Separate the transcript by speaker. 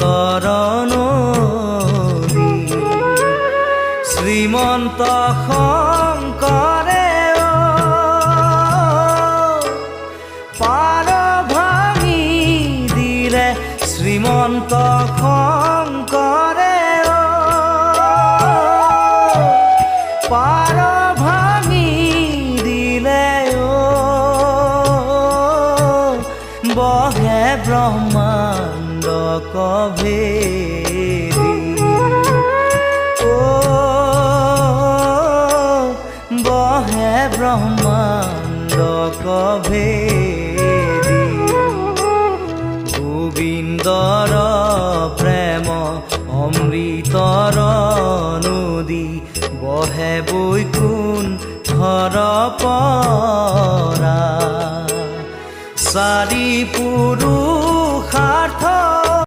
Speaker 1: সাগৰ নদী শ্ৰীমন্ত শংকৰে পাৰ ভাঙি দিলে শ্ৰীমন্ত শংকৰে পাৰ ভাঙি দিলে বহে ব্ৰহ্মাণ্ড কভেদি বহে ব্ৰহ্মাণ্ড কভেদি গোবিন্দৰ প্ৰেম অমৃতৰ নদী বহে বৈকুণ্ঠৰ পৰা চাৰি পুৰুষাৰ্থ